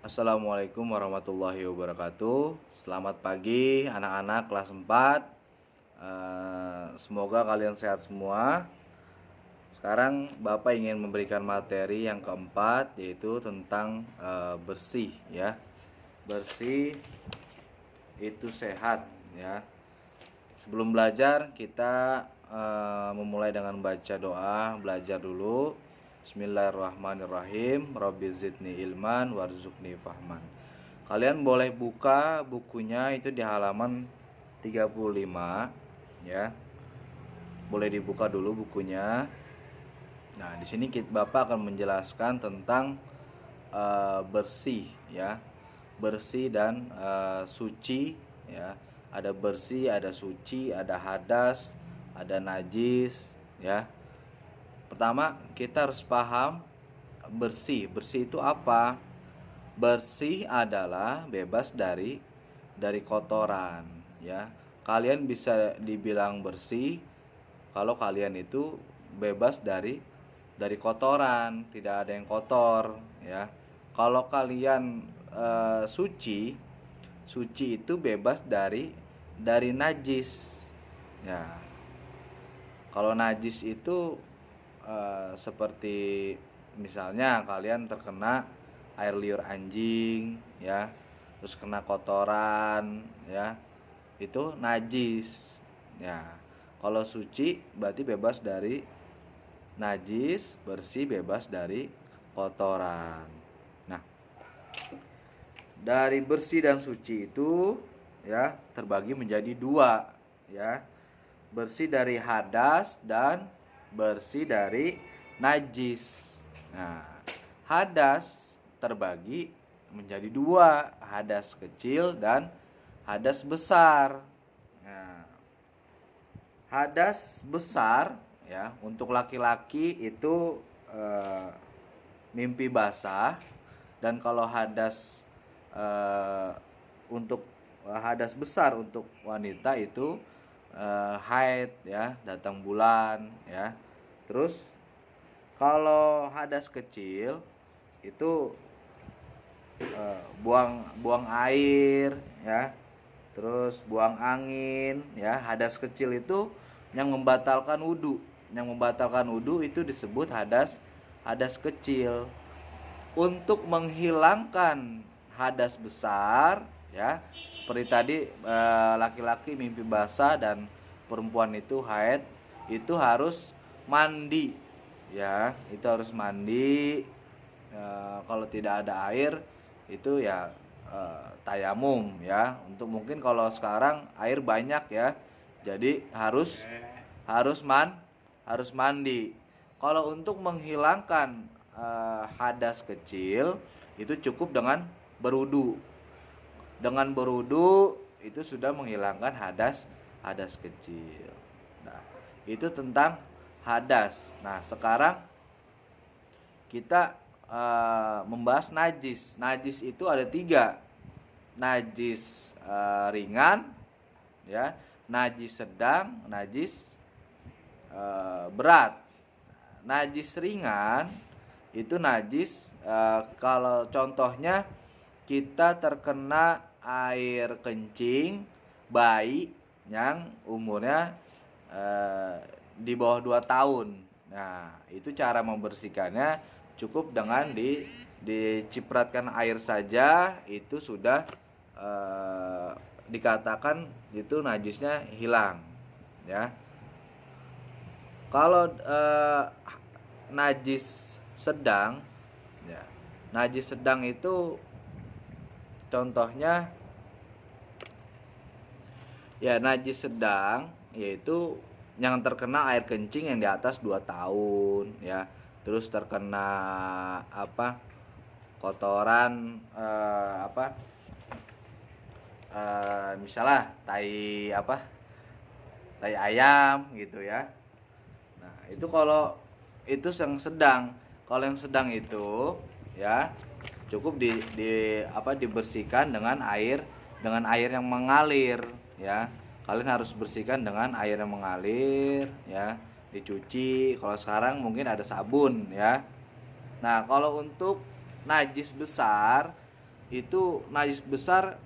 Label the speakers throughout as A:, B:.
A: Assalamualaikum warahmatullahi wabarakatuh. Selamat pagi anak-anak kelas 4. Semoga kalian sehat semua. Sekarang Bapak ingin memberikan materi yang keempat, yaitu tentang bersih ya. Bersih itu sehat ya. Sebelum belajar kita memulai dengan baca doa. Belajar dulu. Bismillahirrahmanirrahim. Rabbi zidni ilman warzuqni fahman. Kalian boleh buka bukunya itu di halaman 35 ya. Boleh dibuka dulu bukunya. Nah, di sini Bapak akan menjelaskan tentang bersih ya. Bersih dan suci ya. Ada bersih, ada suci, ada hadas, ada najis ya. Pertama, kita harus paham bersih. Bersih itu apa? Bersih adalah bebas dari kotoran ya. Kalian bisa dibilang bersih kalau kalian itu bebas dari kotoran, tidak ada yang kotor ya. Kalau kalian suci, suci itu bebas dari najis ya. Kalau najis itu seperti misalnya kalian terkena air liur anjing ya, terus kena kotoran ya, itu najis ya. Kalau suci berarti bebas dari najis, bersih bebas dari kotoran. Nah, dari bersih dan suci itu ya terbagi menjadi dua ya. Bersih dari hadas dan bersih dari najis. Nah, hadas terbagi menjadi dua, hadas kecil dan hadas besar. Nah, hadas besar ya untuk laki-laki itu mimpi basah, dan kalau hadas untuk hadas besar untuk wanita itu haid ya, datang bulan ya. Terus kalau hadas kecil itu buang air ya, terus buang angin ya. Hadas kecil itu yang membatalkan wudhu. Yang membatalkan wudhu itu disebut hadas kecil. Untuk menghilangkan hadas besar ya, seperti tadi laki-laki mimpi basah dan perempuan itu haid, itu harus mandi ya. Itu harus mandi. Kalau tidak ada air itu ya tayamum ya. Untuk mungkin kalau sekarang air banyak ya, jadi harus mandi. Kalau untuk menghilangkan hadas kecil itu cukup dengan berwudu. Dengan berwudu itu sudah menghilangkan hadas kecil. Nah, itu tentang hadas. Nah, sekarang kita membahas najis. Najis itu ada tiga. Najis ringan ya, najis sedang, najis berat. Najis ringan itu najis kalau contohnya kita terkena air kencing bayi yang umurnya di bawah 2 tahun. Nah, itu cara membersihkannya cukup dengan dicipratkan air saja, itu sudah dikatakan itu najisnya hilang ya. Kalau najis sedang ya, najis sedang itu contohnya ya, najis sedang yaitu yang terkena air kencing yang di atas 2 tahun ya. Terus terkena kotoran misalnya tai ayam gitu ya. Nah, itu kalau itu yang sedang. Kalau yang sedang itu ya cukup dibersihkan dengan air yang mengalir ya. Kalian harus bersihkan dengan air yang mengalir ya, dicuci. Kalau sekarang mungkin ada sabun ya. Nah, kalau untuk najis besar itu najis besar.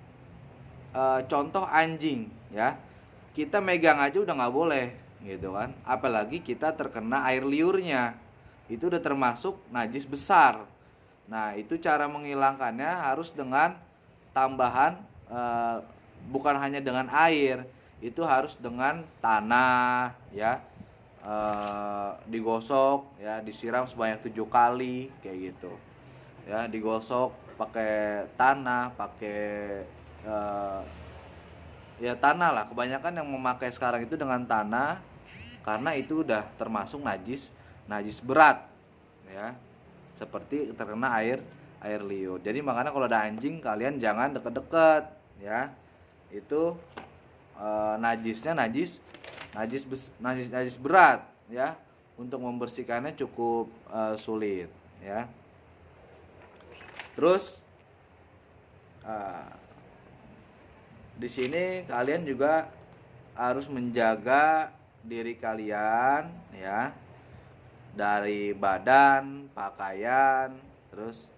A: Contoh anjing ya, kita megang aja udah nggak boleh gitu kan, apalagi kita terkena air liurnya, itu udah termasuk najis besar. Nah itu cara menghilangkannya harus dengan tambahan, bukan hanya dengan air, itu harus dengan tanah ya, digosok ya, disiram sebanyak 7 kali kayak gitu ya, digosok pakai tanah, pakai eh, ya tanah lah, kebanyakan yang memakai sekarang itu dengan tanah, karena itu udah termasuk najis, najis berat ya, seperti terkena air liur. Jadi makanya kalau ada anjing kalian jangan deket-deket ya, itu najisnya najis berat ya, untuk membersihkannya cukup sulit ya. Terus di sini kalian juga harus menjaga diri kalian ya, dari badan, pakaian, terus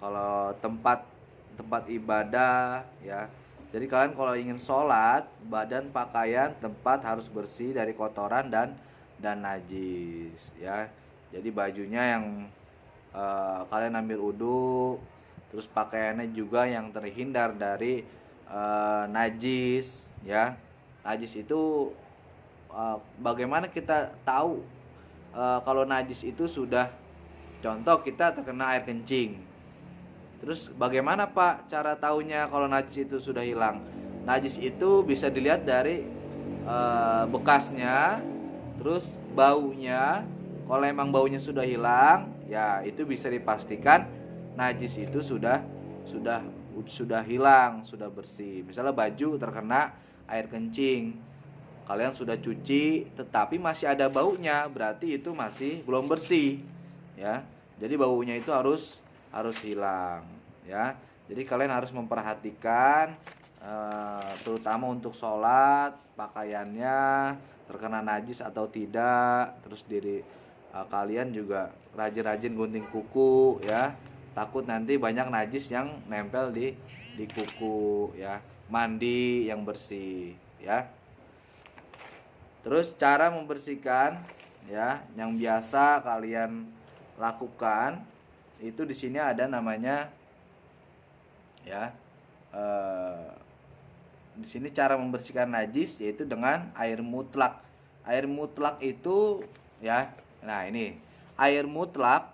A: kalau tempat tempat ibadah ya. Jadi kalian kalau ingin sholat, badan, pakaian, tempat harus bersih dari kotoran dan najis ya. Jadi bajunya yang kalian ambil wudhu, terus pakaiannya juga yang terhindar dari najis ya. Najis itu bagaimana kita tahu kalau najis itu sudah, contoh kita terkena air kencing. Terus bagaimana Pak cara taunya kalau najis itu sudah hilang? Najis itu bisa dilihat dari bekasnya, terus baunya. Kalau emang baunya sudah hilang, ya itu bisa dipastikan najis itu sudah hilang, sudah bersih. Misalnya baju terkena air kencing, kalian sudah cuci tetapi masih ada baunya, berarti itu masih belum bersih ya. Jadi baunya itu harus hilang ya. Jadi kalian harus memperhatikan terutama untuk sholat, pakaiannya terkena najis atau tidak. Terus diri kalian juga rajin-rajin gunting kuku ya, takut nanti banyak najis yang nempel di kuku ya. Mandi yang bersih ya. Terus cara membersihkan ya yang biasa kalian lakukan itu di sini ada namanya ya, di sini cara membersihkan najis yaitu dengan air mutlak. Air mutlak itu ya, nah ini air mutlak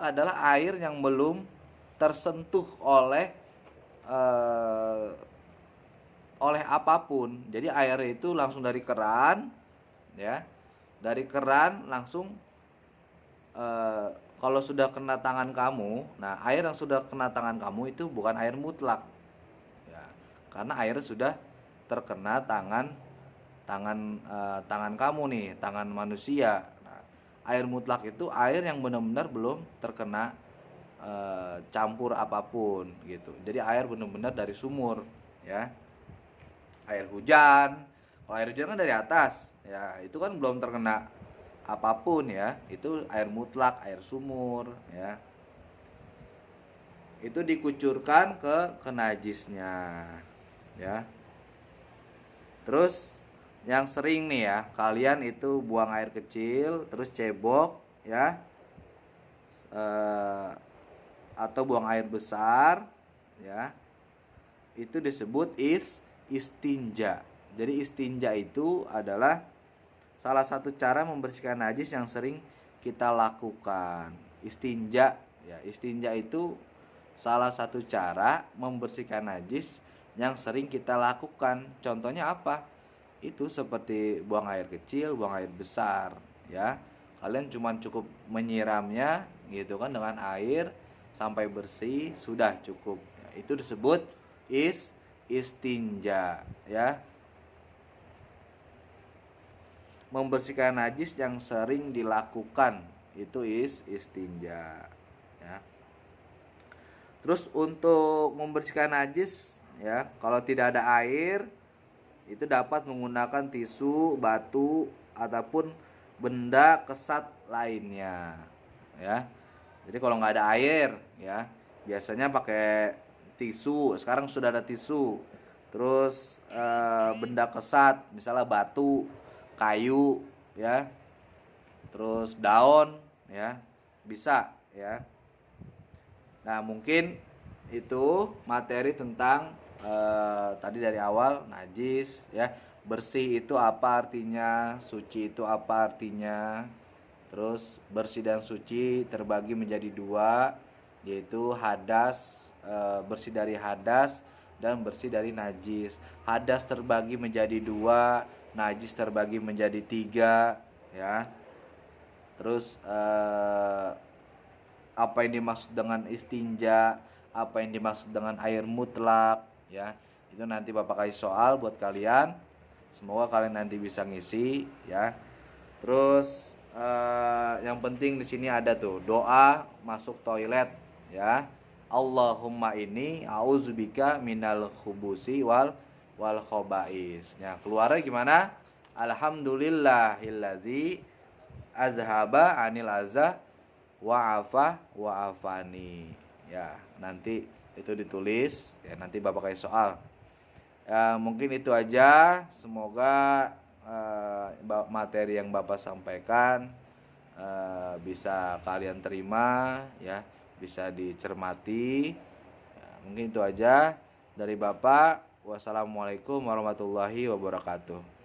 A: adalah air yang belum tersentuh oleh apapun. Jadi air itu langsung dari keran ya, dari keran langsung kalau sudah kena tangan kamu, nah air yang sudah kena tangan kamu itu bukan air mutlak ya, karena air sudah terkena tangan kamu nih, tangan manusia. Nah, air mutlak itu air yang benar-benar belum terkena campur apapun gitu. Jadi air benar-benar dari sumur ya. Air hujan, kalau air hujan kan dari atas ya, itu kan belum terkena apapun ya, itu air mutlak, air sumur ya. Itu dikucurkan ke najisnya ya. Terus yang sering nih ya, kalian itu buang air kecil terus cebok ya, atau buang air besar ya, itu disebut istinja. Jadi istinja itu adalah salah satu cara membersihkan najis yang sering kita lakukan. Istinja ya, istinja itu salah satu cara membersihkan najis yang sering kita lakukan. Contohnya apa? Itu seperti buang air kecil, buang air besar ya. Kalian cukup menyiramnya gitu kan dengan air sampai bersih, sudah cukup. Itu disebut istinja ya. Membersihkan najis yang sering dilakukan itu istinja ya. Terus untuk membersihkan najis ya, kalau tidak ada air itu dapat menggunakan tisu, batu ataupun benda kesat lainnya ya. Jadi kalau nggak ada air ya, biasanya pakai tisu, sekarang sudah ada tisu. Terus benda kesat, misalnya batu, kayu, ya. Terus daun, ya, bisa, ya. Nah, mungkin itu materi tentang tadi dari awal najis, ya. Bersih itu apa artinya, suci itu apa artinya. Terus bersih dan suci terbagi menjadi dua, yaitu hadas, bersih dari hadas dan bersih dari najis. Hadas terbagi menjadi dua, najis terbagi menjadi tiga, ya. Terus apa yang dimaksud dengan istinja, apa yang dimaksud dengan air mutlak, ya. Itu nanti Bapak kasih soal buat kalian. Semoga kalian nanti bisa ngisi, ya. Terus yang penting di sini ada tuh doa masuk toilet, ya. Allahumma ini auzubika minal khubusi wal khobais. Ya, keluarnya gimana? Alhamdulillahillazi azhaba anil azza wa afani. Ya, nanti itu ditulis, ya, nanti Bapak kasih soal. Ya, mungkin itu aja. Semoga materi yang Bapak sampaikan bisa kalian terima, ya, bisa dicermati. Ya, mungkin itu aja dari Bapak. Wassalamualaikum warahmatullahi wabarakatuh.